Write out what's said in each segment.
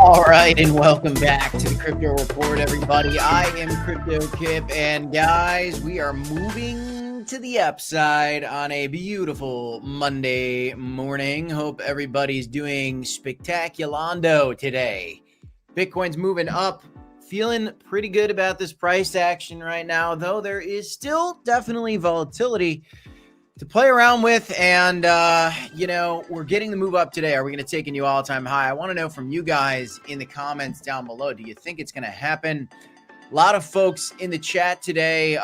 All right, and welcome back to the Crypto Report, everybody. I am Crypto Kip, and guys, we are moving to the upside on a beautiful Monday morning. Hope everybody's doing spectaculando today. Bitcoin's moving up, feeling pretty good about this price action right now, though there is still definitely volatility to play around with, and we're getting the move up today. Are we going to take a new all-time high? I want to know from you guys in the comments down below. Do you think it's going to happen? A lot of folks in the chat today,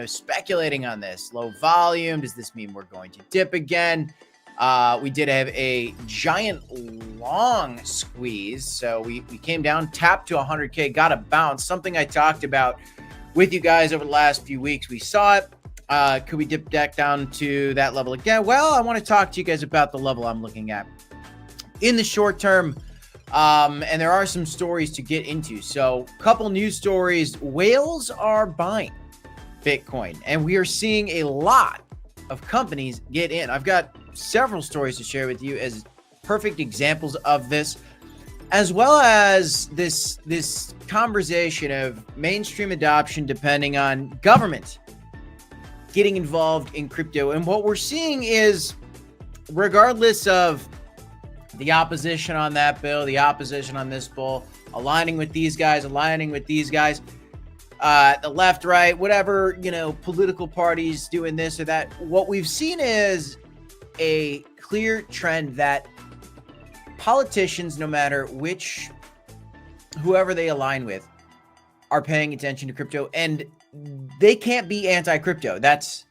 speculating on this. Low volume. Does this mean we're going to dip again? We did have a giant long squeeze, so we came down, tapped to 100K, got a bounce. Something I talked about with you guys over the last few weeks. We saw it. Could we dip back down to that level again? Well, I want to talk to you guys about the level I'm looking at in the short term. And there are some stories to get into. So a couple news stories. Whales are buying Bitcoin, and we are seeing a lot of companies get in. I've got several stories to share with you as perfect examples of this, as well as this conversation of mainstream adoption depending on government getting involved in crypto. And what we're seeing is, regardless of the opposition on that bill, the opposition on this bill, aligning with these guys, the left, right, whatever, political parties doing this or that, what we've seen is a clear trend that politicians, no matter whoever they align with, are paying attention to crypto, and they can't be anti-crypto. That's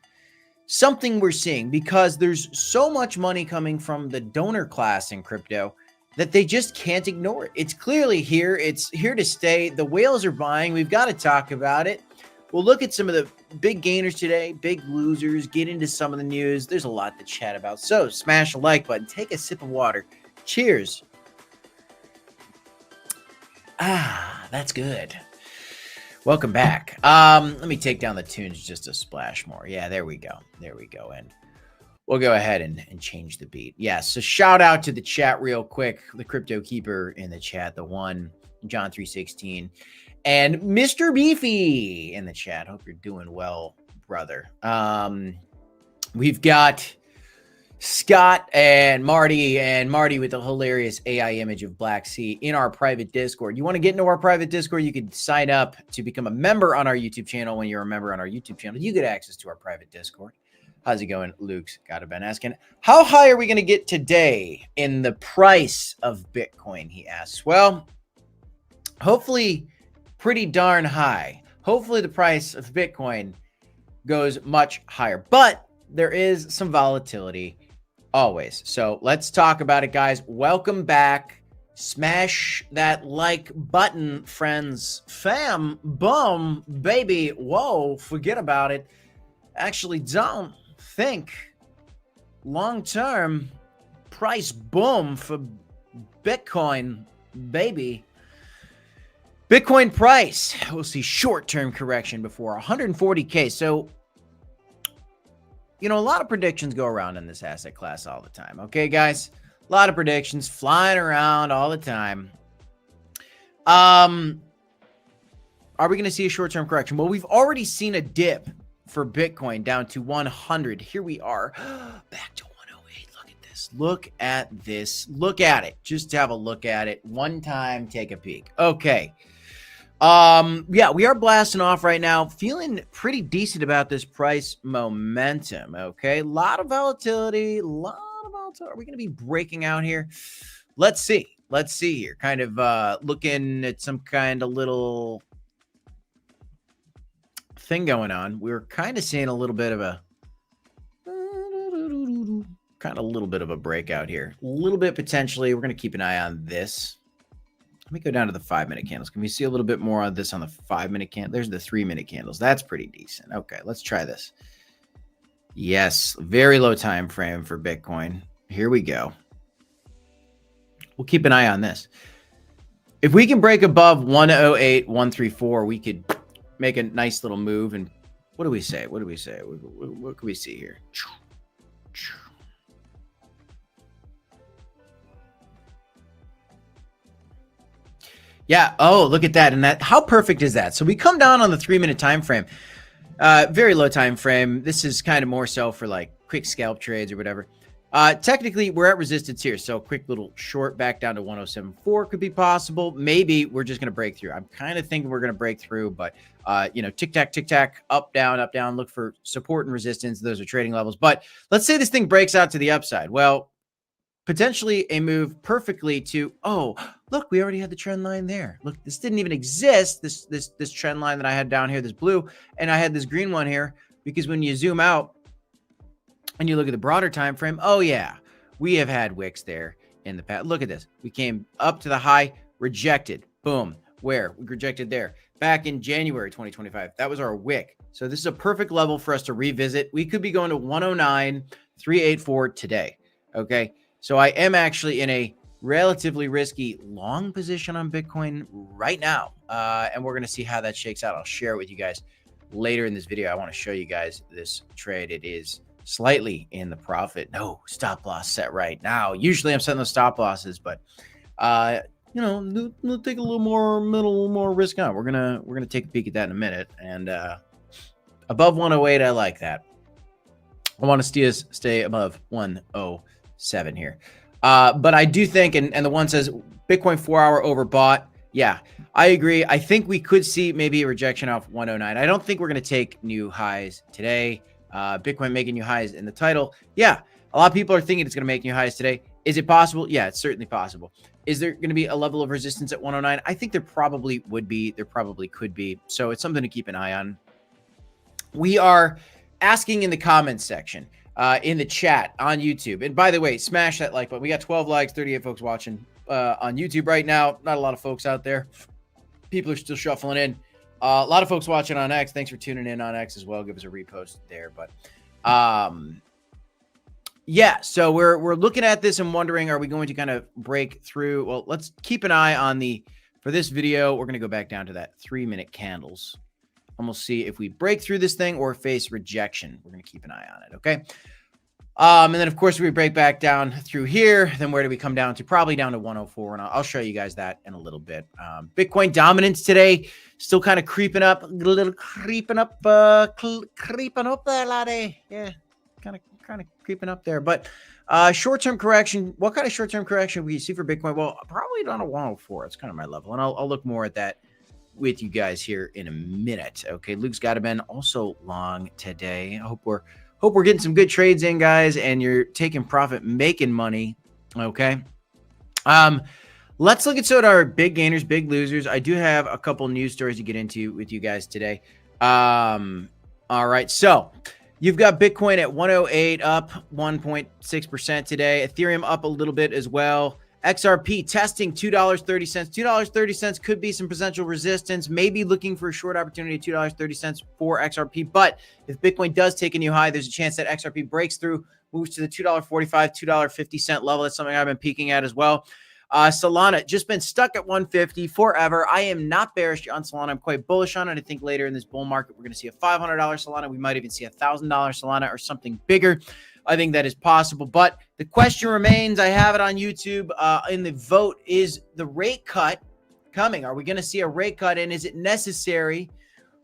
something we're seeing because there's so much money coming from the donor class in crypto that they just can't ignore it. It's clearly here. It's here to stay. The whales are buying. We've got to talk about it. We'll look at some of the big gainers today, big losers, get into some of the news. There's a lot to chat about. So smash the like button, take a sip of water. Cheers. That's good. Welcome back. Let me take down the tunes just a splash more. Yeah, there we go. And we'll go ahead and change the beat. Yeah, so shout out to the chat real quick. The Crypto Keeper in the chat, the one, John 316, and Mr. Beefy in the chat. Hope you're doing well, brother. We've got Scott and Marty with the hilarious AI image of Black Sea in our private Discord. You want to get into our private Discord, you could sign up to become a member on our YouTube channel. When you're a member on our YouTube channel, you get access to our private Discord. How's it going? Luke's got been asking, how high are we going to get today in the price of Bitcoin? He asks. Well, hopefully pretty darn high. Hopefully the price of Bitcoin goes much higher, but there is some volatility always. So let's talk about it, guys. Welcome back. Smash that like button, friends, fam, boom, baby. Whoa, forget about it. Actually, don't think long-term price boom for Bitcoin, baby. Bitcoin price, we'll see short-term correction before 140K. So, a lot of predictions go around in this asset class all the time. Okay, guys? A lot of predictions flying around all the time. Are we going to see a short-term correction? Well, we've already seen a dip for Bitcoin down to 100. Here we are. Back to 108. Look at this. Look at this. Look at it. Just have a look at it. One time, take a peek. Okay. Yeah, we are blasting off right now. Feeling pretty decent about this price momentum. Okay. A lot of volatility. Are we going to be breaking out here? Let's see here. Kind of, looking at some kind of little thing going on. We're kind of seeing a little bit of a breakout here. A little bit potentially. We're going to keep an eye on this. Let me go down to the 5-minute candles. Can we see a little bit more of this on the 5-minute candle? There's the 3-minute candles. That's pretty decent. Okay, let's try this. Yes, very low time frame for Bitcoin. Here we go. We'll keep an eye on this. If we can break above 108, 134, we could make a nice little move. And what do we say? What can we see here? Yeah. Oh, look at that. And that, how perfect is that? So we come down on the 3-minute time frame, very low time frame. This is kind of more so for like quick scalp trades or whatever. Technically, we're at resistance here. So quick little short back down to 107.4 could be possible. Maybe we're just going to break through. I'm kind of thinking we're going to break through, but, tick tack, up, down, look for support and resistance. Those are trading levels. But let's say this thing breaks out to the upside. Well, potentially a move perfectly to, oh, look, we already had the trend line there. Look, this didn't even exist. This trend line that I had down here, this blue, and I had this green one here, because when you zoom out and you look at the broader time frame, oh yeah, we have had wicks there in the past. Look at this. We came up to the high, rejected. Boom. Where? We rejected there. Back in January 2025. That was our wick. So this is a perfect level for us to revisit. We could be going to 109.384 today. Okay. So I am actually in a relatively risky long position on Bitcoin right now. And we're going to see how that shakes out. I'll share it with you guys later in this video. I want to show you guys this trade. It is slightly in the profit. No stop loss set right now. Usually I'm setting those stop losses, but we'll take a little more risk on. We're gonna take a peek at that in a minute. And above 108, I like that. I want to stay above 107 here. But I do think, and the one says Bitcoin 4-hour overbought. Yeah, I agree. I think we could see maybe a rejection off 109. I don't think we're going to take new highs today. Bitcoin making new highs in the title. Yeah, a lot of people are thinking it's going to make new highs today. Is it possible? Yeah, it's certainly possible. Is there going to be a level of resistance at 109? I think there probably would be. There probably could be. So it's something to keep an eye on. We are asking in the comments section, in the chat on YouTube. And by the way, smash that like button. We got 12 likes, 38 folks watching on YouTube right now. Not a lot of folks out there. People are still shuffling in. A lot of folks watching on X. Thanks for tuning in on X as well. Give us a repost there. But yeah, so we're looking at this and wondering, are we going to kind of break through? Well, let's keep an eye on for this video, we're going to go back down to that 3-minute candles. And we'll see if we break through this thing or face rejection. We're going to keep an eye on it, okay? And then, of course, we break back down through here. Then where do we come down to? Probably down to 104, and I'll show you guys that in a little bit. Bitcoin dominance today, still kind of creeping up, a little creeping up there, laddie. Yeah, kind of creeping up there. But short-term correction, what kind of short-term correction we see for Bitcoin? Well, probably down to 104. It's kind of my level, and I'll look more at that with you guys here in a minute. Okay, Luke's got to been also long today. I hope we're getting some good trades in, guys, and you're taking profit, making money. Okay. Let's look at some of our big gainers, big losers. I do have a couple news stories to get into with you guys today. All right. So you've got Bitcoin at 108, up 1.6% today. Ethereum up a little bit as well. XRP testing $2.30. $2.30 could be some potential resistance, maybe looking for a short opportunity at $2.30 for XRP. But if Bitcoin does take a new high, there's a chance that XRP breaks through, moves to the $2.45, $2.50 level. That's something I've been peeking at as well. Solana just been stuck at 150 forever. I am not bearish on Solana. I'm quite bullish on it. I think later in this bull market, we're going to see a $500 Solana. We might even see a $1,000 Solana or something bigger. I think that is possible. But the question remains, I have it on YouTube in the vote, is the rate cut coming? Are we going to see a rate cut? And is it necessary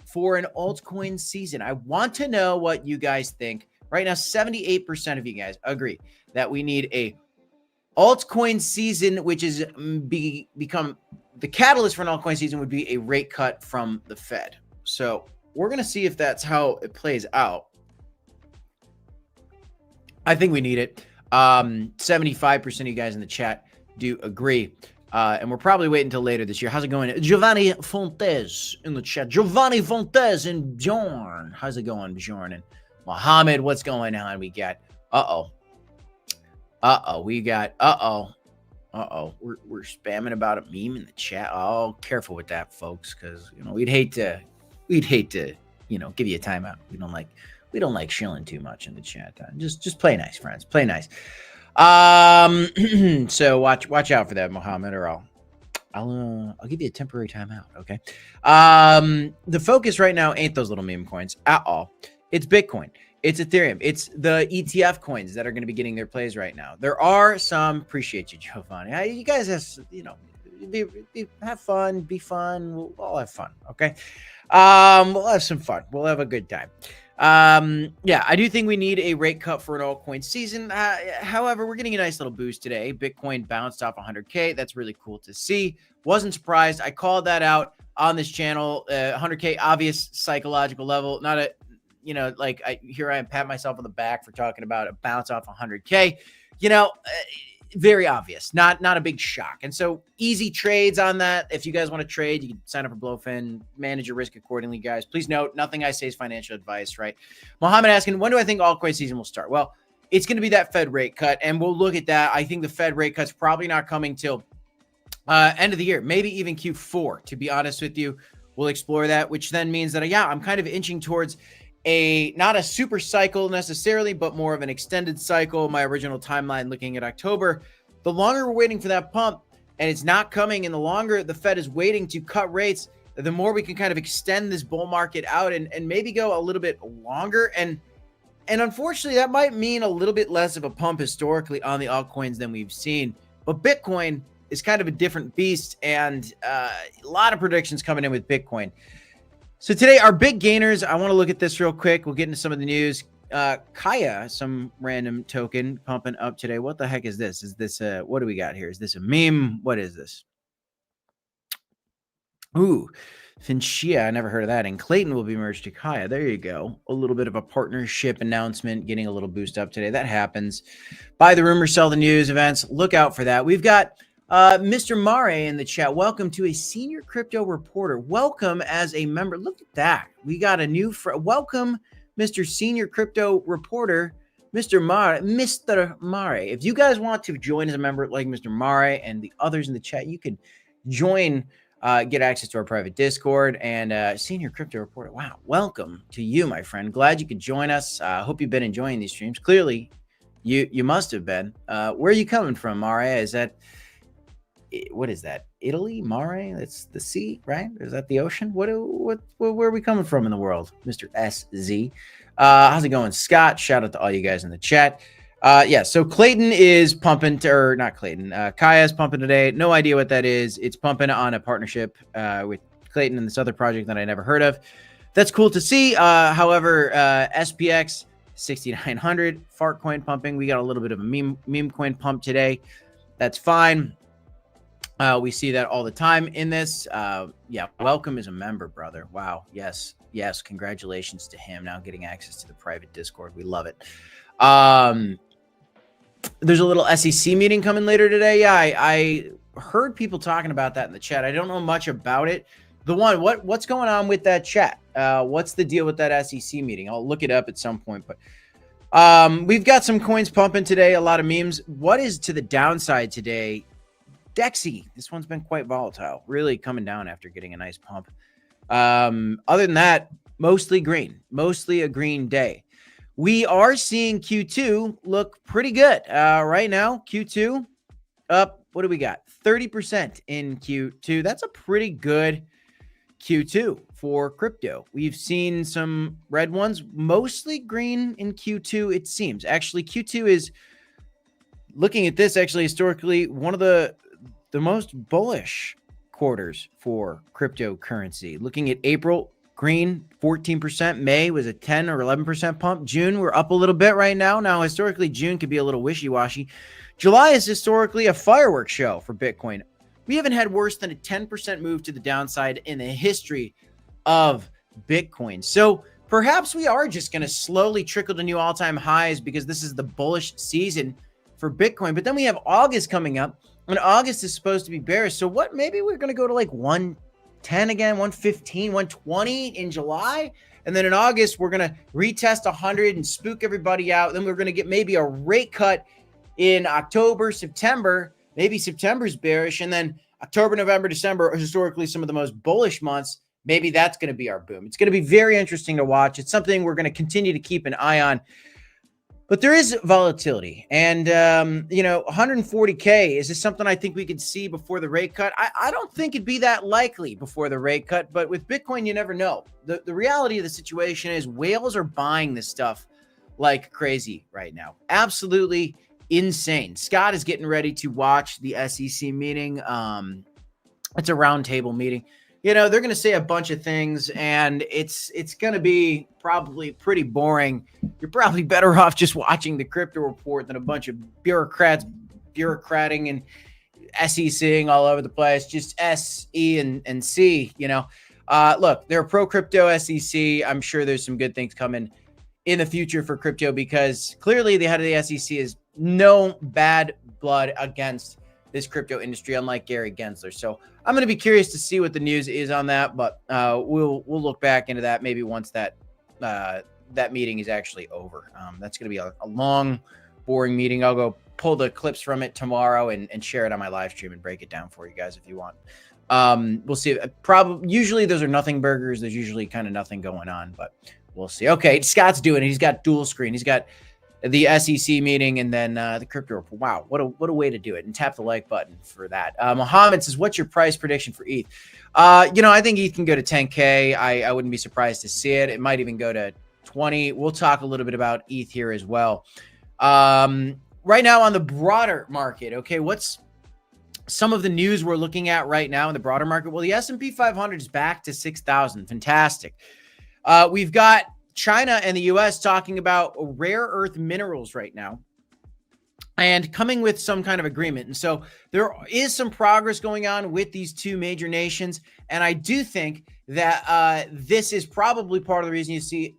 for an altcoin season? I want to know what you guys think. Right now, 78% of you guys agree that we need a altcoin season, which is become the catalyst for an altcoin season would be a rate cut from the Fed. So we're going to see if that's how it plays out. I think we need it. 75% of you guys in the chat do agree. And we're probably waiting until later this year. How's it going? Giovanni Fontes in the chat. Giovanni Fontes and Bjorn. How's it going, Bjorn? And Mohammed, what's going on? We got, we got, we're spamming about a meme in the chat. Oh, careful with that, folks, because, we'd hate to, give you a timeout. We don't like shilling too much in the chat time. Just play nice, friends. Play nice. So watch out for that, Mohammed, or I'll give you a temporary timeout. Okay. The focus right now ain't those little meme coins at all. It's Bitcoin. It's Ethereum. It's the ETF coins that are going to be getting their plays right now. There are some. Appreciate you, Giovanni. You guys have, have fun, be fun. We'll all have fun. Okay. We'll have some fun. We'll have a good time. Yeah, I do think we need a rate cut for an altcoin season. However, we're getting a nice little boost today. Bitcoin bounced off 100K. That's really cool to see. Wasn't surprised. I called that out on this channel. 100K, obvious psychological level. Not a, like here I am, pat myself on the back for talking about a bounce off 100K. Very obvious, not a big shock. And so easy trades on that. If you guys want to trade, you can sign up for Blowfin, manage your risk accordingly, guys. Please note, nothing I say is financial advice, right? Mohammed asking, when do I think altcoin season will start? Well, it's going to be that Fed rate cut, and we'll look at that. I think the Fed rate cut's probably not coming till end of the year, maybe even Q4, to be honest with you. We'll explore that, which then means that, I'm kind of inching towards not a super cycle necessarily, but more of an extended cycle. My original timeline looking at October. The longer we're waiting for that pump and it's not coming, and the longer the Fed is waiting to cut rates, the more we can kind of extend this bull market out and maybe go a little bit longer. And unfortunately, that might mean a little bit less of a pump historically on the altcoins than we've seen. But Bitcoin is kind of a different beast, and a lot of predictions coming in with Bitcoin. So today, our big gainers, I want to look at this real quick. We'll get into some of the news. Kaya, some random token pumping up today. What the heck is this? Is this what do we got here? Is this a meme? What is this? Ooh, Finchia, I never heard of that. And Clayton will be merged to Kaya. There you go. A little bit of a partnership announcement, getting a little boost up today. That happens. Buy the rumor, sell the news events. Look out for that. We've got Mr. Mare in the chat. Welcome to a senior crypto reporter. Welcome as a member. Look at that. We got a new welcome, Mr. Senior Crypto Reporter, Mr. Mare. Mr. Mare. If you guys want to join as a member like Mr. Mare and the others in the chat, you can join, get access to our private Discord and Senior Crypto Reporter. Wow. Welcome to you, my friend. Glad you could join us. Hope you've been enjoying these streams. Clearly, you must have been. Where are you coming from, Mare? Is that... what is that? Italy, Mare? That's the sea, right? Is that the ocean? Where are we coming from in the world, Mr. SZ? How's it going, Scott? Shout out to all you guys in the chat. Yeah, so Clayton is pumping, or not Clayton. Kaya is pumping today. No idea what that is. It's pumping on a partnership with Clayton and this other project that I never heard of. That's cool to see. However, SPX 6900 fart coin pumping. We got a little bit of a meme coin pump today. That's fine. We see that all the time in this. Yeah, welcome as a member, brother. Wow. Yes. Congratulations to him now getting access to the private Discord. We love it. There's a little SEC meeting coming later today. Yeah, I heard people talking about that in the chat. I don't know much about it. What's going on with that chat? What's the deal with that SEC meeting? I'll look it up at some point, but we've got some coins pumping today, a lot of memes. What is to the downside today? Dexy, this one's been quite volatile, really coming down after getting a nice pump. Other than that, mostly green, mostly a green day. We are seeing Q2 look pretty good right now. Q2 up, what do we got? 30% in Q2. That's a pretty good Q2 for crypto. We've seen some red ones, mostly green in Q2, it seems. Actually, Q2 is, looking at this, actually historically, one of the most bullish quarters for cryptocurrency. Looking at April, green 14%. May was a 10 or 11% pump. June, we're up a little bit right now. Now, historically, June could be a little wishy-washy. July is historically a fireworks show for Bitcoin. We haven't had worse than a 10% move to the downside in the history of Bitcoin. So perhaps we are just going to slowly trickle to new all-time highs because this is the bullish season for Bitcoin. But then we have August coming up, and August is supposed to be bearish. So what? Maybe we're going to go to like 110 again, 115, 120 in July. And then in August, we're going to retest 100 and spook everybody out. Then we're going to get maybe a rate cut in October, September. Maybe September's bearish. And then October, November, December are historically some of the most bullish months. Maybe that's going to be our boom. It's going to be very interesting to watch. It's something we're going to continue to keep an eye on. But there is volatility, and, 140K, is this something I think we could see before the rate cut? I don't think it'd be that likely before the rate cut, but with Bitcoin, you never know. The reality of the situation is whales are buying this stuff like crazy right now. Absolutely insane. Scott is getting ready to watch the SEC meeting. It's a roundtable meeting. You know, they're going to say a bunch of things, and it's going to be probably pretty boring. You're probably better off just watching the crypto report than a bunch of bureaucrating and SECing all over the place. Just S, E, and C. You know, look, they're a pro crypto SEC. I'm sure there's some good things coming in the future for crypto, because clearly the head of the SEC is no bad blood against this crypto industry, unlike Gary Gensler. So I'm going to be curious to see what the news is on that, but we'll look back into that maybe once that meeting is actually over. That's going to be a long, boring meeting. I'll go pull the clips from it tomorrow and share it on my live stream and break it down for you guys if you want. We'll see. Probably usually those are nothing burgers. There's usually kind of nothing going on, but we'll see. Okay, Scott's doing it. He's got dual screen. He's got the SEC meeting and then the crypto report. Wow, what a way to do it. And tap the like button for that. Mohammed says, what's your price prediction for ETH? I think ETH can go to 10K. I wouldn't be surprised to see it. It might even go to 20. We'll talk a little bit about ETH here as well. Right now on the broader market, okay, what's some of the news we're looking at right now in the broader market? Well, the S&P 500 is back to 6,000. Fantastic. We've got China and the US talking about rare earth minerals right now and coming with some kind of agreement. And so there is some progress going on with these two major nations. And I do think that this is probably part of the reason you see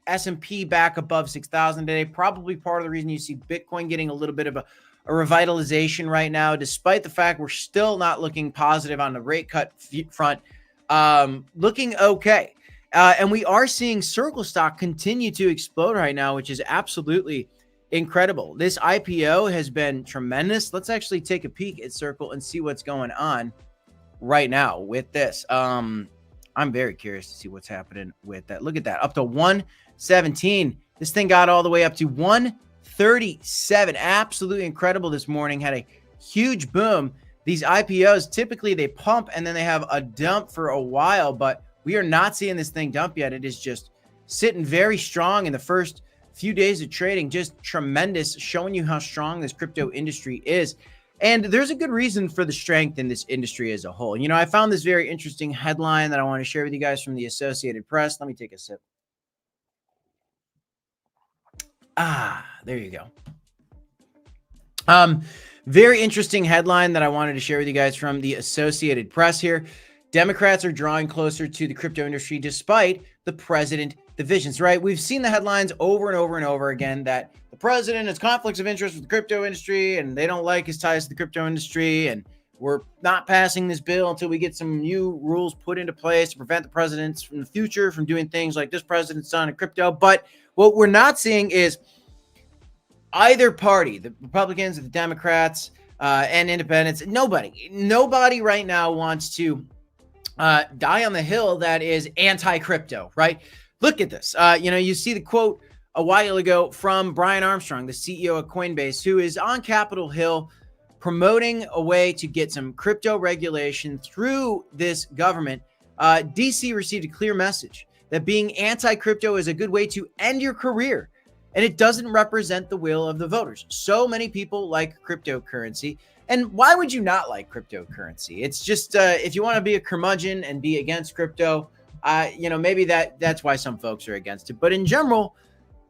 S&P back above 6,000 today, probably part of the reason you see Bitcoin getting a little bit of a revitalization right now, despite the fact we're still not looking positive on the rate cut front, looking okay. And we are seeing Circle stock continue to explode right now, which is absolutely incredible. This IPO has been tremendous. Let's actually take a peek at Circle and see what's going on right now with this. I'm very curious to see what's happening with that. Look at that, up to 117. This thing got all the way up to 137. Absolutely incredible this morning. Had a huge boom. These IPOs, typically they pump and then they have a dump for a while, but we are not seeing this thing dump yet. It is just sitting very strong in the first few days of trading. Just tremendous, showing you how strong this crypto industry is. And there's a good reason for the strength in this industry as a whole. You know, I found this very interesting headline that I want to share with you guys from the Associated Press. Let me take a sip. There you go. Very interesting headline that I wanted to share with you guys from the Associated Press here. Democrats are drawing closer to the crypto industry despite the president divisions, right? We've seen the headlines over and over and over again that the president has conflicts of interest with the crypto industry and they don't like his ties to the crypto industry. And we're not passing this bill until we get some new rules put into place to prevent the presidents from the future from doing things like this president's done in crypto. But what we're not seeing is either party, the Republicans or the Democrats and independents, nobody right now wants to die on the hill that is anti-crypto, right? Look at this. You see the quote a while ago from Brian Armstrong, the CEO of Coinbase, who is on Capitol Hill promoting a way to get some crypto regulation through this government. DC received a clear message that being anti-crypto is a good way to end your career, and it doesn't represent the will of the voters. So many people like cryptocurrency. And why would you not like cryptocurrency? It's just if you want to be a curmudgeon and be against crypto, maybe that's why some folks are against it. But in general,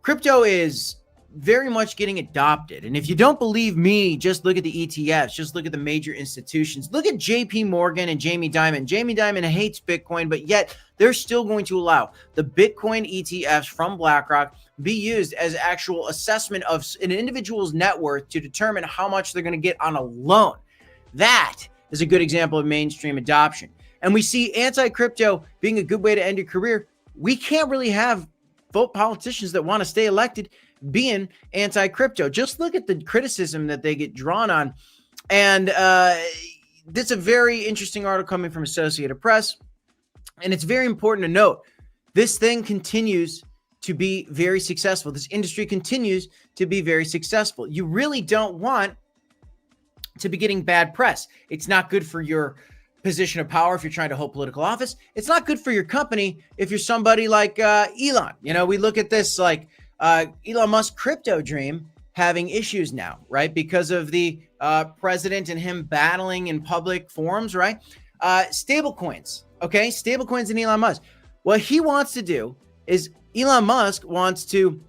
crypto is very much getting adopted. And if you don't believe me, just look at the ETFs, just look at the major institutions. Look at JP Morgan and Jamie Dimon. Jamie Dimon hates Bitcoin, but yet they're still going to allow the Bitcoin ETFs from BlackRock be used as actual assessment of an individual's net worth to determine how much they're going to get on a loan. That is a good example of mainstream adoption. And we see anti-crypto being a good way to end your career. We can't really have politicians that want to stay elected being anti-crypto. Just look at the criticism that they get drawn on. And this is a very interesting article coming from Associated Press. And it's very important to note, this thing continues to be very successful. This industry continues to be very successful. You really don't want to be getting bad press. It's not good for your position of power if you're trying to hold political office. It's not good for your company if you're somebody like Elon. We look at this like Elon Musk's crypto dream having issues now, right? Because of the president and him battling in public forums, right? Stable coins. Okay, stable coins and Elon Musk. What he wants to do is Elon Musk wants to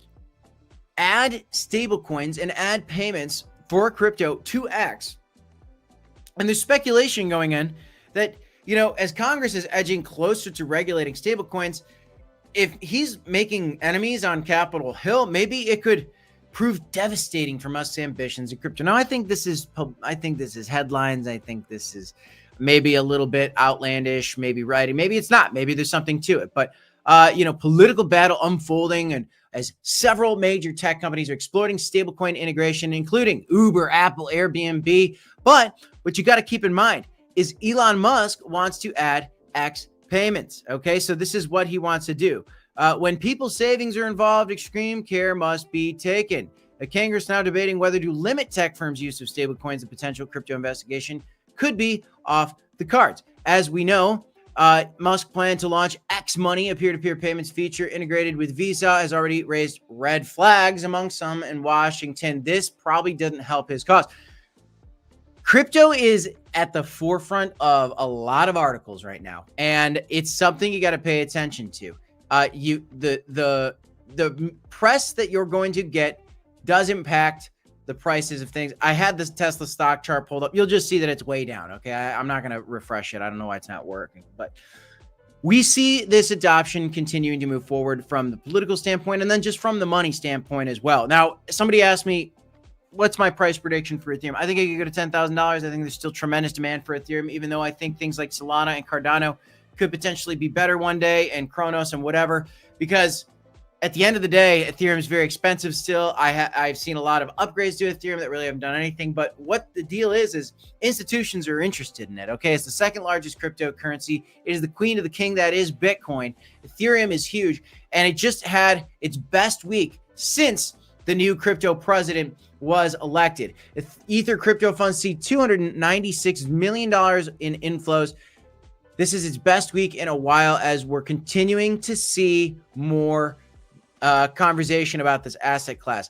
add stable coins and add payments for crypto to X. And there's speculation going in that, as Congress is edging closer to regulating stable coins, if he's making enemies on Capitol Hill, maybe it could prove devastating for Musk's ambitions in crypto. Now, I think this is headlines. I think this is maybe a little bit outlandish, maybe writing, maybe it's not, maybe there's something to it. But, political battle unfolding, and as several major tech companies are exploring stablecoin integration, including Uber, Apple, Airbnb. But what you got to keep in mind is Elon Musk wants to add X payments. Okay, so this is what he wants to do. When people's savings are involved, extreme care must be taken. The Congress now debating whether to limit tech firms' use of stablecoins and potential crypto investigation could be off the cards. As we know, Musk planned to launch X Money, a peer-to-peer payments feature integrated with Visa, has already raised red flags among some in Washington. This probably doesn't help his cause. Crypto is at the forefront of a lot of articles right now, and it's something you got to pay attention to. The press that you're going to get does impact the prices of things. I had this Tesla stock chart pulled up. You'll just see that it's way down. Okay, I'm not going to refresh it. I don't know why it's not working, but we see this adoption continuing to move forward from the political standpoint, and then just from the money standpoint as well. Now, somebody asked me, what's my price prediction for Ethereum? I think it could go to $10,000. I think there's still tremendous demand for Ethereum, even though I think things like Solana and Cardano could potentially be better one day, and Cronos and whatever, because at the end of the day, Ethereum is very expensive still. I've seen a lot of upgrades to Ethereum that really haven't done anything. But what the deal is institutions are interested in it. Okay, it's the second largest cryptocurrency. It is the queen of the king that is Bitcoin. Ethereum is huge, and it just had its best week since the new crypto president was elected. Ether crypto funds see $296 million in inflows. This is its best week in a while, as we're continuing to see more conversation about this asset class.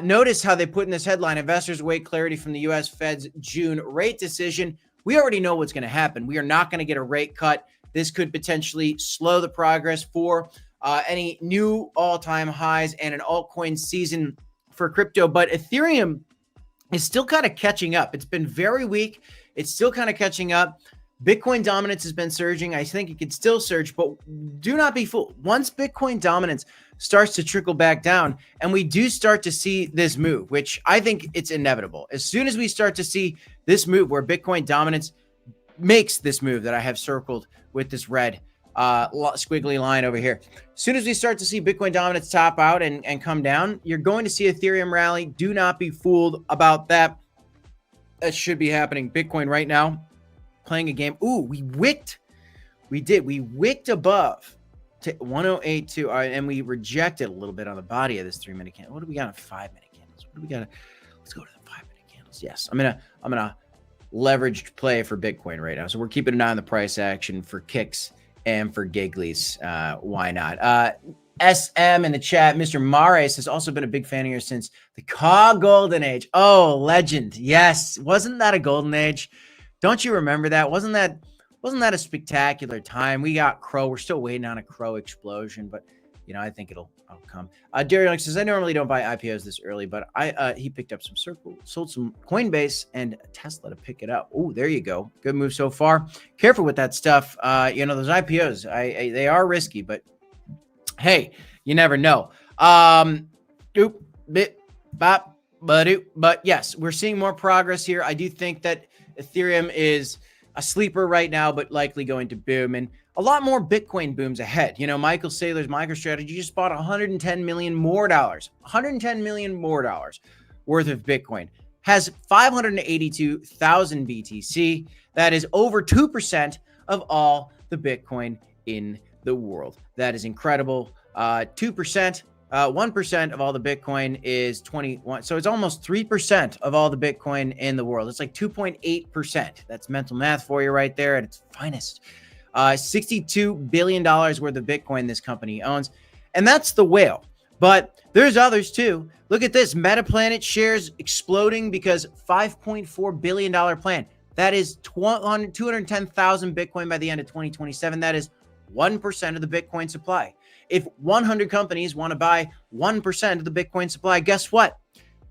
Notice how they put in this headline: investors await clarity from the U.S. Fed's June rate decision. We already know what's going to happen. We are not going to get a rate cut. This could potentially slow the progress for any new all-time highs and an altcoin season for crypto. But Ethereum is still kind of catching up. It's been very weak. It's still kind of catching up. Bitcoin dominance has been surging. I think it could still surge, but do not be fooled. Once Bitcoin dominance starts to trickle back down, and we do start to see this move, which I think it's inevitable. As soon as we start to see this move where Bitcoin dominance makes this move that I have circled with this red squiggly line over here, as soon as we start to see Bitcoin dominance top out and come down, you're going to see Ethereum rally. Do not be fooled about that. That should be happening. Bitcoin right now playing a game. Ooh, we wicked above to 108.2, and we rejected a little bit on the body of this 3-minute candle. What do we got on 5-minute candles? What do we got? Let's go to the 5-minute candles. Yes, I'm gonna leveraged play for Bitcoin right now. So we're keeping an eye on the price action for kicks and for gigglies. Why not? SM in the chat, Mr. Mares has also been a big fan of yours since the golden age. Oh, legend. Yes. Wasn't that a golden age? Don't you remember that? Wasn't that a spectacular time? We got Crow. We're still waiting on a Crow explosion, but I think it'll come. Darian says, I normally don't buy IPOs this early, but he picked up some Circle, sold some Coinbase and Tesla to pick it up. Oh, there you go. Good move so far. Careful with that stuff. Those IPOs, they are risky, but hey, you never know. But yes, we're seeing more progress here. I do think that Ethereum is a sleeper right now, but likely going to boom, and a lot more Bitcoin booms ahead. Michael Saylor's MicroStrategy just bought $110 million more dollars worth of Bitcoin, has 582,000 BTC. That is over 2% of all the Bitcoin in the world. That is incredible. 2%. 1% of all the Bitcoin is 21. So it's almost 3% of all the Bitcoin in the world. It's like 2.8%. That's mental math for you right there at its finest. $62 billion worth of Bitcoin this company owns. And that's the whale. But there's others too. Look at this. Metaplanet shares exploding because $5.4 billion plan. That is 210,000 Bitcoin by the end of 2027. That is 1% of the Bitcoin supply. If 100 companies want to buy 1% of the Bitcoin supply, guess what?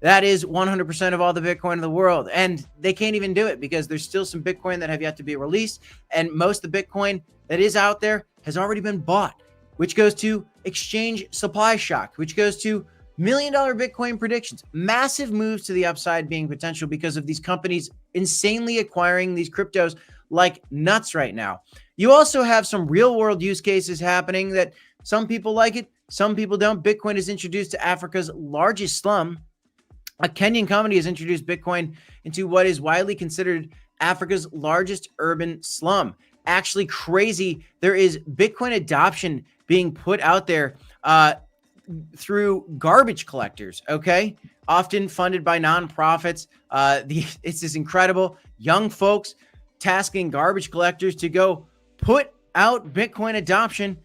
That is 100% of all the Bitcoin in the world. And they can't even do it because there's still some Bitcoin that have yet to be released. And most of the Bitcoin that is out there has already been bought, which goes to exchange supply shock, which goes to $1 million Bitcoin predictions, massive moves to the upside being potential because of these companies insanely acquiring these cryptos like nuts right now. You also have some real world use cases happening that some people like it, some people don't. Bitcoin is introduced to Africa's largest slum. A Kenyan company has introduced Bitcoin into what is widely considered Africa's largest urban slum. Actually crazy. There is Bitcoin adoption being put out there through garbage collectors, okay? Often funded by nonprofits. It's just incredible. Young folks tasking garbage collectors to go put out Bitcoin adoption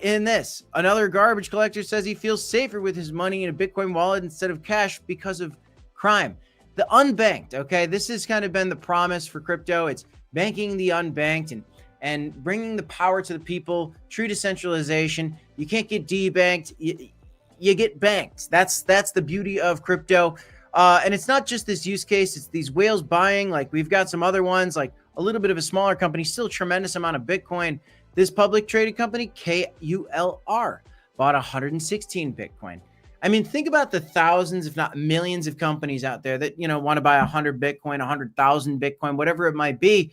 in this. Another garbage collector says he feels safer with his money in a Bitcoin wallet instead of cash because of crime. The unbanked, okay? This has kind of been the promise for crypto. It's banking the unbanked and bringing the power to the people, true decentralization. You can't get debanked. You get banked. That's the beauty of crypto. And it's not just this use case. It's these whales buying. Like we've got some other ones, like a little bit of a smaller company, still tremendous amount of Bitcoin. This public traded company, KULR, bought 116 Bitcoin. I mean, think about the thousands, if not millions of companies out there that, want to buy 100 Bitcoin, 100,000 Bitcoin, whatever it might be.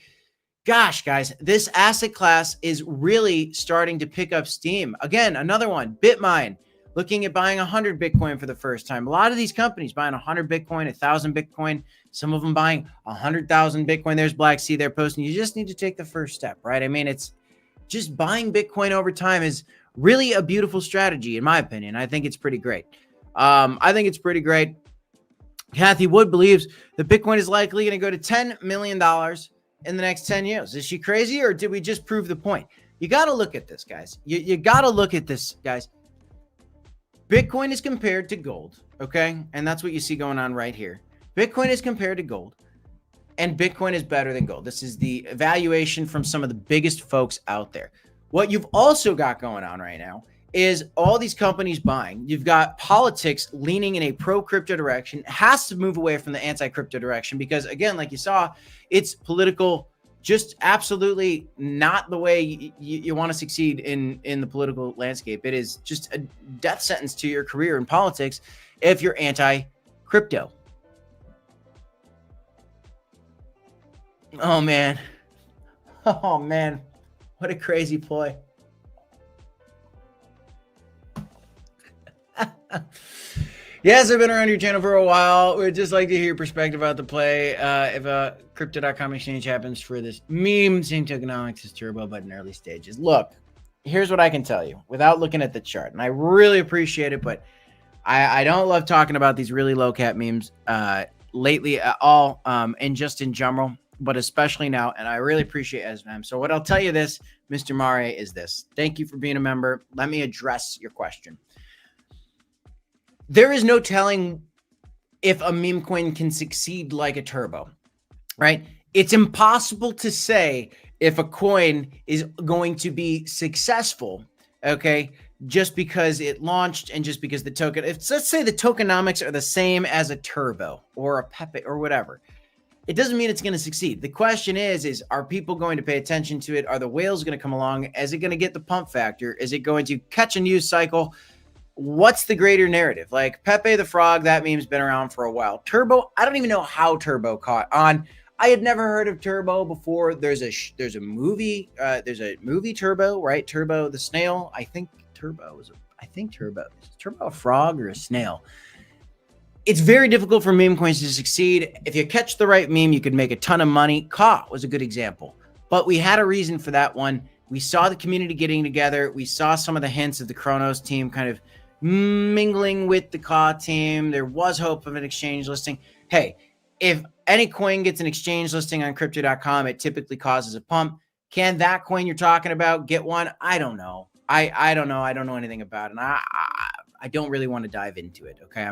Gosh, guys, this asset class is really starting to pick up steam. Again, another one, Bitmine, looking at buying 100 Bitcoin for the first time. A lot of these companies buying 100 Bitcoin, 1,000 Bitcoin, some of them buying 100,000 Bitcoin. There's Black Sea there posting. You just need to take the first step, right? I mean, it's just buying Bitcoin over time is really a beautiful strategy, in my opinion. I think it's pretty great. Kathy Wood believes that Bitcoin is likely going to go to $10 million in the next 10 years. Is she crazy, or did we just prove the point? You got to look at this, guys. You got to look at this, guys. Bitcoin is compared to gold, okay? And that's what you see going on right here. Bitcoin is compared to gold, and Bitcoin is better than gold. This is the evaluation from some of the biggest folks out there. What you've also got going on right now is all these companies buying. You've got politics leaning in a pro-crypto direction. It has to move away from the anti-crypto direction because, again, like you saw, it's political, just absolutely not the way you want to succeed in the political landscape. It is just a death sentence to your career in politics if you're anti-crypto. Oh, man. Oh, man. What a crazy ploy. Yes, I've been around your channel for a while. We'd just like to hear your perspective about the play. If a crypto.com exchange happens for this meme, same tokenomics as Turbo, but in early stages. Look, here's what I can tell you without looking at the chart. And I really appreciate it, but I don't love talking about these really low cap memes lately at all, and just in general, but especially now. And I really appreciate SVM. So what I'll tell you this, Mr. Mare, is this. Thank you for being a member. Let me address your question. There is no telling if a meme coin can succeed like a Turbo, right? It's impossible to say if a coin is going to be successful, okay, just because it launched and just because the token, let's say the tokenomics are the same as a Turbo or a Pepe or whatever, it doesn't mean it's going to succeed. The question is are people going to pay attention to it? Are the whales going to come along? Is it going to get the pump factor? Is it going to catch a news cycle? What's the greater narrative? Like Pepe the Frog, that meme's been around for a while. Turbo, I don't even know how Turbo caught on. I had never heard of Turbo before. There's a movie Turbo, right? Turbo the snail. I think Turbo is Turbo a frog or a snail? It's very difficult for meme coins to succeed. If you catch the right meme, you could make a ton of money. Ka was a good example, but we had a reason for that one. We saw the community getting together. We saw some of the hints of the Cronos team kind of mingling with the Ka team. There was hope of an exchange listing. Hey, if any coin gets an exchange listing on crypto.com, it typically causes a pump. Can that coin you're talking about get one? I don't know. I don't know. I don't know anything about it. And I don't really want to dive into it. Okay.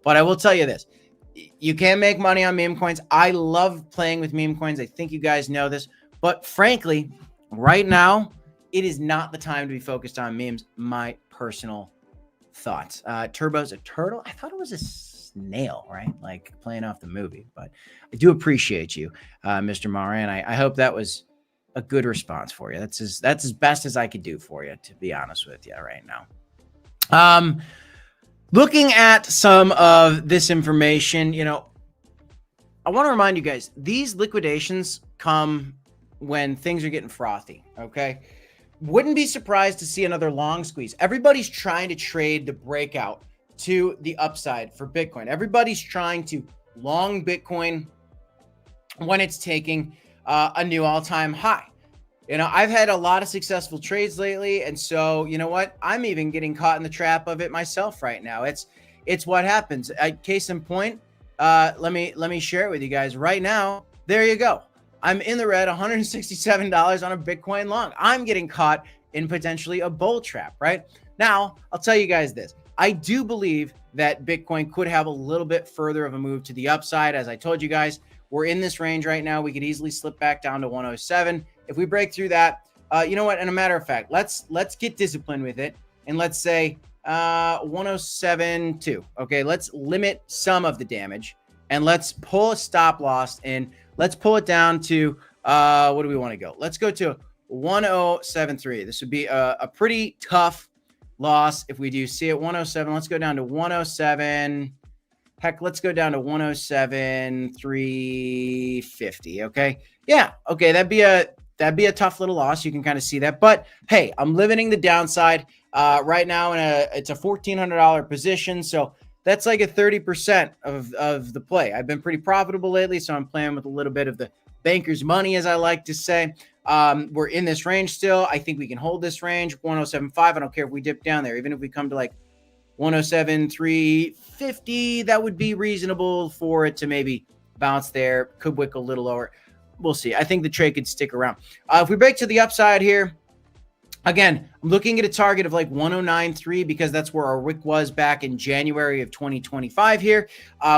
But I will tell you this. You can make money on meme coins. I love playing with meme coins. I think you guys know this, but frankly, right now, it is not the time to be focused on memes. My personal thoughts. Turbo's a turtle. I thought it was a snail, right? Like playing off the movie, but I do appreciate you, Mr. Moran. I hope that was a good response for you. That's as best as I could do for you, to be honest with you right now. Looking at some of this information, I want to remind you guys, these liquidations come when things are getting frothy, okay? Wouldn't be surprised to see another long squeeze. Everybody's trying to trade the breakout to the upside for Bitcoin. Everybody's trying to long Bitcoin when it's taking a new all-time high. I've had a lot of successful trades lately, and so you know what? I'm even getting caught in the trap of it myself right now. It's what happens. Case in point, let me share it with you guys right now. There you go. I'm in the red, $167 on a Bitcoin long. I'm getting caught in potentially a bull trap, right? Now, I'll tell you guys this. I do believe that Bitcoin could have a little bit further of a move to the upside. As I told you guys, we're in this range right now. We could easily slip back down to 107. If we break through that, you know what? And a matter of fact, let's get disciplined with it. And let's say 107.2. Okay, let's limit some of the damage. And let's pull a stop loss in. Let's pull it down to, what do we want to go? Let's go to 107.3. This would be a pretty tough loss if we do see it. 107. Let's go down to 107. Heck, let's go down to 107.350. Okay. Yeah. Okay. That'd be a tough little loss. You can kind of see that. But hey, I'm limiting the downside right now. It's a $1,400 position. So that's like a 30% of the play. I've been pretty profitable lately, so I'm playing with a little bit of the banker's money, as I like to say. We're in this range still. I think we can hold this range, 107.5. I don't care if we dip down there. Even if we come to like 107.350, that would be reasonable for it to maybe bounce there. Could wick a little lower. We'll see. I think the trade could stick around. If we break to the upside here, again, I'm looking at a target of like 109.3 because that's where our wick was back in January of 2025 here.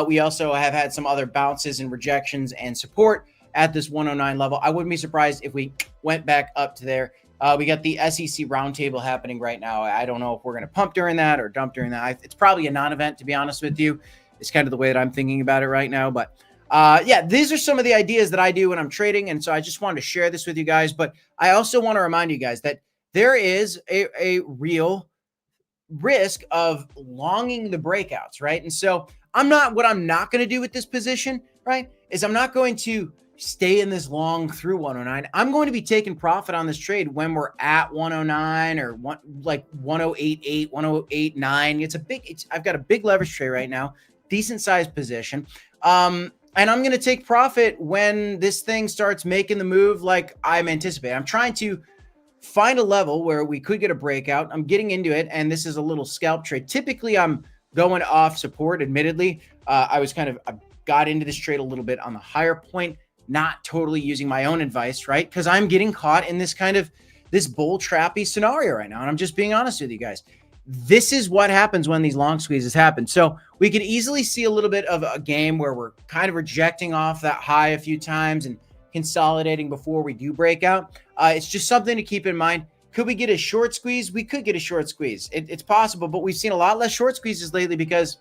We also have had some other bounces and rejections and support at this 109 level. I wouldn't be surprised if we went back up to there. We got the SEC roundtable happening right now. I don't know if we're going to pump during that or dump during that. It's probably a non-event, to be honest with you. It's kind of the way that I'm thinking about it right now. But yeah, these are some of the ideas that I do when I'm trading. And so I just wanted to share this with you guys. But I also want to remind you guys that there is a real risk of longing the breakouts, right? And so what I'm not going to do with this position, right, is I'm not going to stay in this long through 109. I'm going to be taking profit on this trade when we're at 109 or like 108.8, 108.9. I've got a big leverage trade right now, decent sized position. And I'm going to take profit when this thing starts making the move like I'm anticipating. I'm trying to find a level where we could get a breakout. I'm getting into it, and this is a little scalp trade. Typically, I'm going off support, admittedly. I got into this trade a little bit on the higher point, not totally using my own advice, right? Because I'm getting caught in this bull trappy scenario right now. And I'm just being honest with you guys. This is what happens when these long squeezes happen. So we could easily see a little bit of a game where we're kind of rejecting off that high a few times and consolidating before we do break out. It's just something to keep in mind. Could we get a short squeeze? We could get a short squeeze. It's possible, but we've seen a lot less short squeezes lately because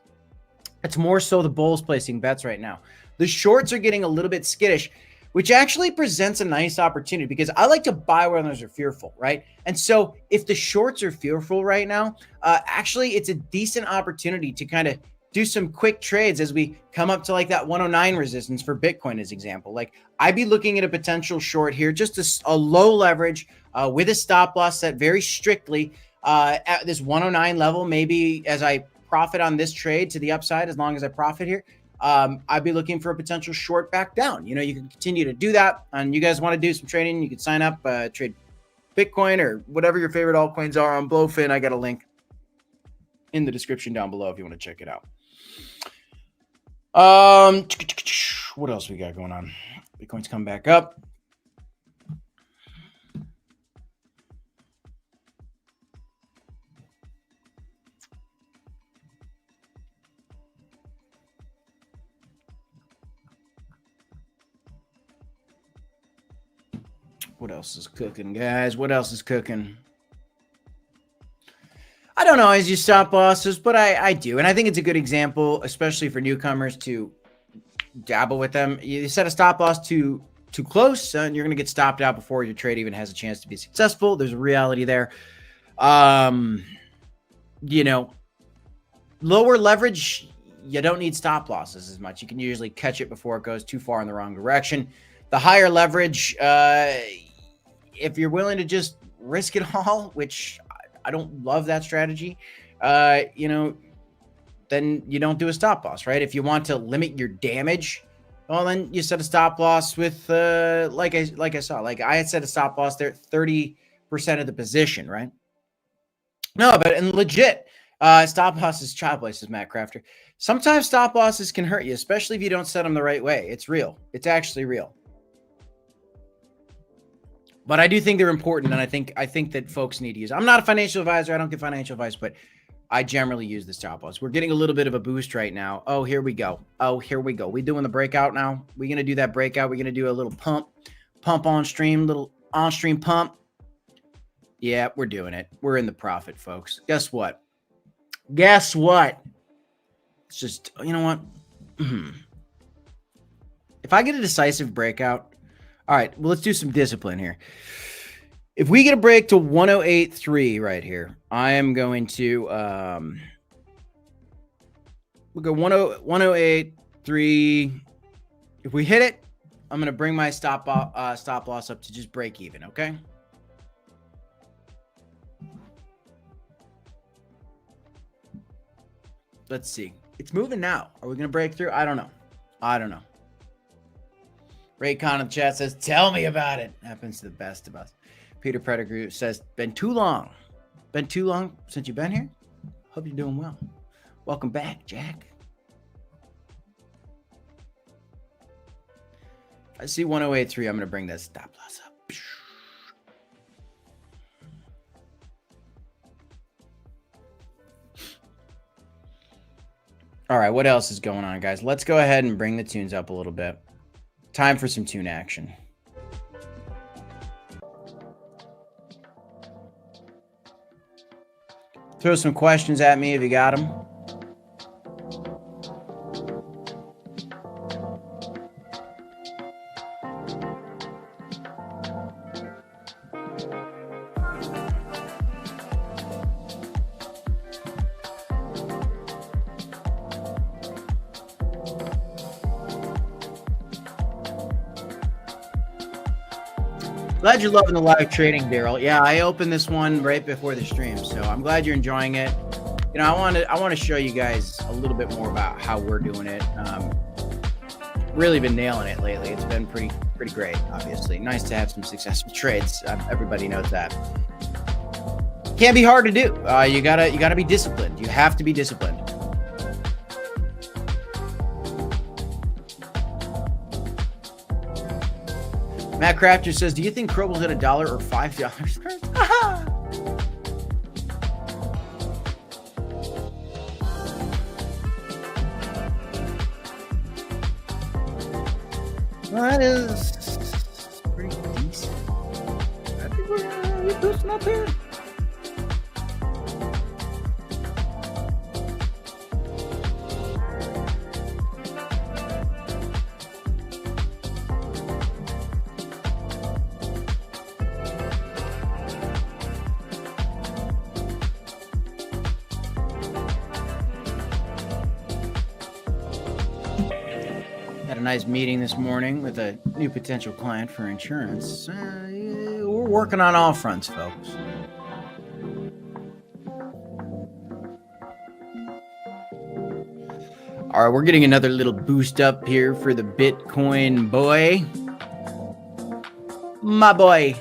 it's more so the bulls placing bets right now. The shorts are getting a little bit skittish, which actually presents a nice opportunity because I like to buy when others are fearful, right? And so if the shorts are fearful right now, actually it's a decent opportunity to kind of do some quick trades as we come up to like that 109 resistance for Bitcoin as example. Like I'd be looking at a potential short here, just a low leverage with a stop loss set very strictly at this 109 level. Maybe as I profit on this trade to the upside, as long as I profit here, I'd be looking for a potential short back down. You can continue to do that. And you guys want to do some trading, you can sign up, trade Bitcoin or whatever your favorite altcoins are on Blowfin. I got a link in the description down below if you want to check it out. What else we got going on? Bitcoin's come back up. What else is cooking, guys? What else is cooking? I don't always use stop losses, but I do. And I think it's a good example, especially for newcomers, to dabble with them. You set a stop loss too close, and you're going to get stopped out before your trade even has a chance to be successful. There's a reality there. You know, lower leverage, you don't need stop losses as much. You can usually catch it before it goes too far in the wrong direction. The higher leverage, if you're willing to just risk it all, which I don't love that strategy, you know, then you don't do a stop loss, right? If you want to limit your damage, well, then you set a stop loss with, like I saw, like I had set a stop loss there, 30% of the position, right? No, but and legit, stop losses, child places, Matt Crafter. Sometimes stop losses can hurt you, especially if you don't set them the right way. It's real. It's actually real. But I do think they're important, and I think that folks need to use. I'm not a financial advisor. I don't give financial advice, but I generally use the stop loss. We're getting a little bit of a boost right now. Oh, here we go. Oh, here we go. We doing the breakout now. We're gonna do that breakout. We're gonna do a little pump on stream, little on stream pump. Yeah, we're doing it. We're in the profit, folks. Guess what? Guess what? It's just, you know what? If I get a decisive breakout. All right, well, let's do some discipline here. If we get a break to 108.3 right here, I am going to we'll go 108.3. If we hit it, I'm going to bring my stop loss up to just break even, okay? Let's see. It's moving now. Are we going to break through? I don't know. Raycon in the chat says, tell me about it. Happens to the best of us. Peter Pettigrew says, been too long. Been too long since you've been here? Hope you're doing well. Welcome back, Jack. I see 108.3. I'm going to bring that stop loss up. All right, what else is going on, guys? Let's go ahead and bring the tunes up a little bit. Time for some tune action. Throw some questions at me if you got them. Glad you're loving the live trading, Daryl. Yeah, I opened this one right before the stream, so I'm glad you're enjoying it. You know, I want to show you guys a little bit more about how we're doing it. Really been nailing it lately. It's been pretty great. Obviously, nice to have some successful trades. Everybody knows that. Can't be hard to do. You gotta be disciplined. You have to be disciplined. Matt Crafter says, do you think Crow will hit $1 or $5? Well, that is pretty decent. I think we're boosting up here. Nice meeting this morning with a new potential client for insurance. We're working on all fronts, folks. All right, we're getting another little boost up here for the Bitcoin boy. My boy.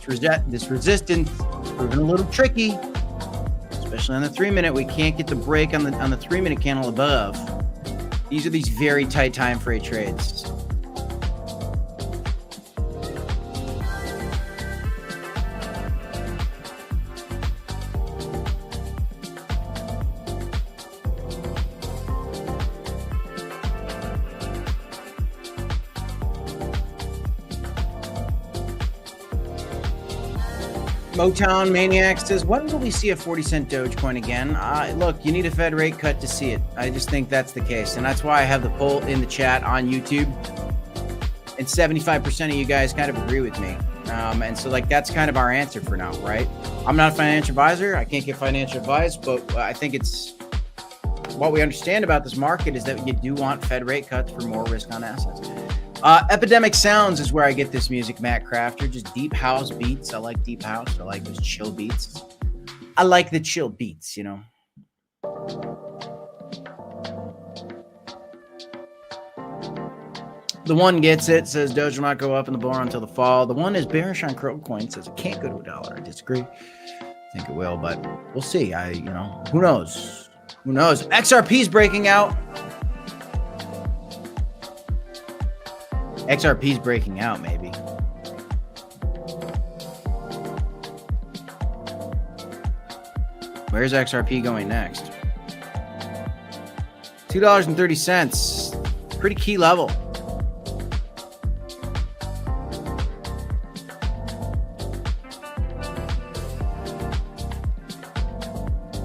this resistance is proving a little tricky, especially on the 3-minute. We can't get the break on the 3-minute candle above. These are these very tight time frame trades. Motown Maniac says, when will we see a 40-cent Dogecoin again? Look, you need a Fed rate cut to see it. I just think that's the case. And that's why I have the poll in the chat on YouTube. And 75% of you guys kind of agree with me. And so, like, that's kind of our answer for now, right? I'm not a financial advisor. I can't give financial advice, but I think it's what we understand about this market is that you do want Fed rate cuts for more risk on assets. Epidemic Sounds is where I get this music, Matt Crafter. Just deep house beats. I like deep house. I like those chill beats. I like the chill beats, you know. The one gets it, says Doge will not go up in the bull run until the fall. The one is bearish on Crocoin, says it can't go to $1. I disagree. I think it will, but we'll see. Who knows? Who knows? XRP's breaking out. XRP's breaking out, maybe. Where's XRP going next? $2.30. Pretty key level.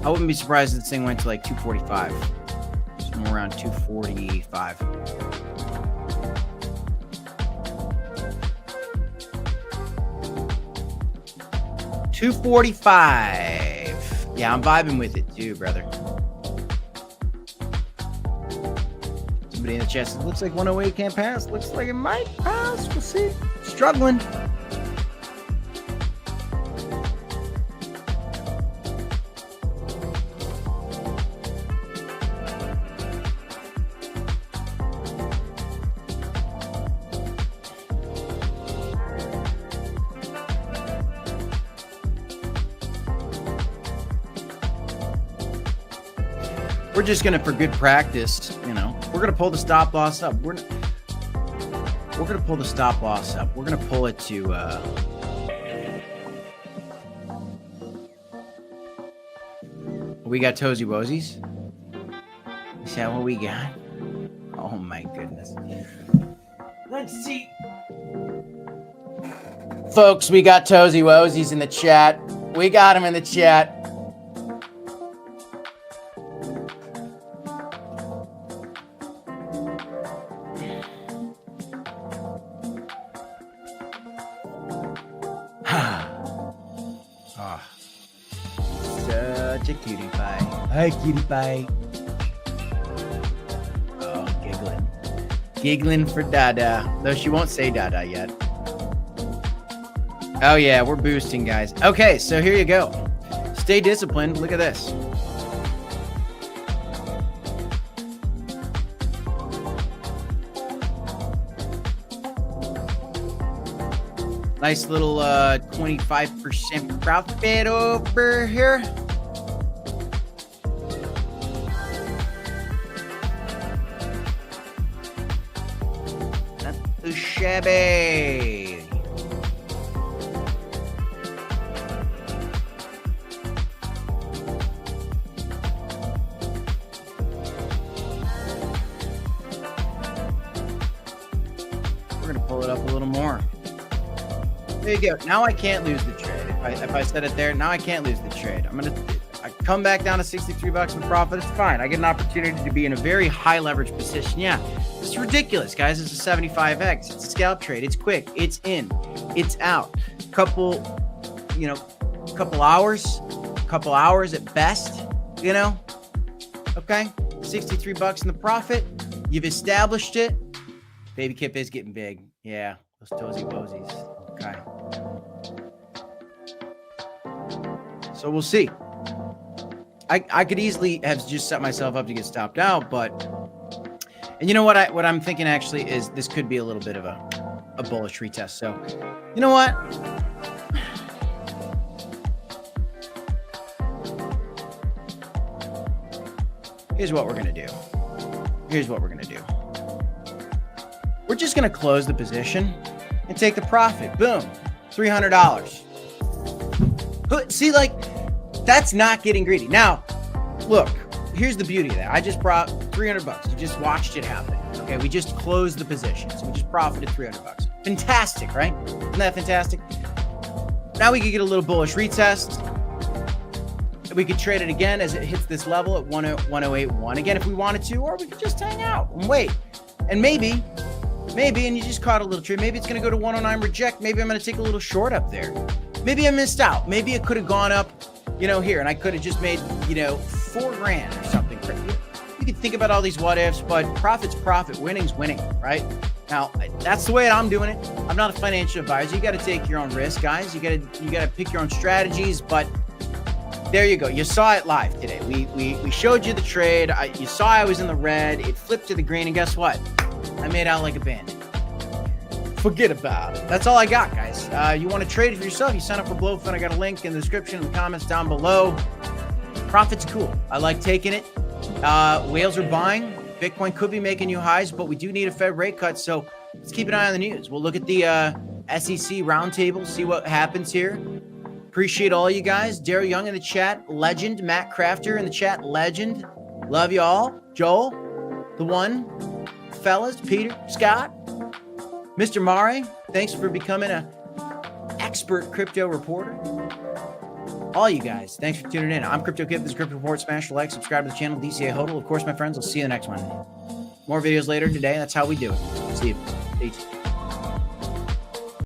I wouldn't be surprised if this thing went to like 245. Somewhere around 245. $245. Yeah, I'm vibing with it too, brother. Somebody in the chat says, looks like 108 can't pass. Looks like it might pass. We'll see. Struggling. We're just gonna, for good practice, we're gonna pull the stop loss up. We're gonna pull the stop loss up. We're gonna pull it to we got Tozy Wozies. Is that what we got? Oh my goodness. Let's see. Folks, we got Tozy Wozies in the chat. We got him in the chat. Cutie pie. Hi, cutie pie. Oh, giggling. Giggling for Dada. Though she won't say Dada yet. Oh, yeah, we're boosting, guys. Okay, so here you go. Stay disciplined. Look at this. Nice little 25% profit over here. Shabby. We're gonna pull it up a little more. There you go. Now I can't lose the trade. If I set it there, now I can't lose the trade. I come back down to 63 bucks in profit. It's fine. I get an opportunity to be in a very high leverage position. Yeah. It's ridiculous, guys. It's a 75x. It's a scalp trade. It's quick. It's in. It's out. Couple hours at best, Okay. 63 bucks in the profit. You've established it. Baby Kip is getting big. Yeah. Those Tozy Wozies. Okay. So we'll see. I could easily have just set myself up to get stopped out, and you know what I'm thinking actually is this could be a little bit of a bullish retest. So, you know what? here's what we're going to do. Here's what we're going to do. We're just going to close the position and take the profit. Boom. $300. See, like, that's not getting greedy. Now, look, here's the beauty of that. I just brought $300. You just watched it happen. Okay, we just closed the position. So we just profited $300. Fantastic, right? Isn't that fantastic? Now we could get a little bullish retest. We could trade it again as it hits this level at 108.1 again if we wanted to, or we could just hang out and wait. And maybe, and you just caught a little trade. Maybe it's going to go to 109 reject. Maybe I'm going to take a little short up there. Maybe I missed out. Maybe it could have gone up, here, and I could have just made, $4,000 or something. You can think about all these what ifs, but profit's profit, winning's winning, right? Now, that's the way I'm doing it. I'm not a financial advisor. You got to take your own risk, guys. You got to pick your own strategies, but there you go. You saw it live today. We showed you the trade. You saw I was in the red. It flipped to the green, and guess what? I made out like a bandit. Forget about it. That's all I got, guys. You want to trade it for yourself? You sign up for Blowfin. I got a link in the description in the comments down below. Profit's cool. I like taking it. Whales are buying. Bitcoin could be making new highs, but we do need a Fed rate cut, so let's keep an eye on the news. We'll look at the SEC roundtable, see what happens here. Appreciate all you guys. Daryl Young in the chat, legend. Matt Crafter in the chat, legend. Love you all. Joel, the one. Fellas, Peter, Scott, Mr. Mare, thanks for becoming an expert crypto reporter. All you guys, thanks for tuning in. I'm Crypto Kip. This is Crypto Report. Smash the like, subscribe to the channel, DCA HODL. Of course, my friends, I'll see you in the next one. More videos later today. That's how we do it. See you. Peace.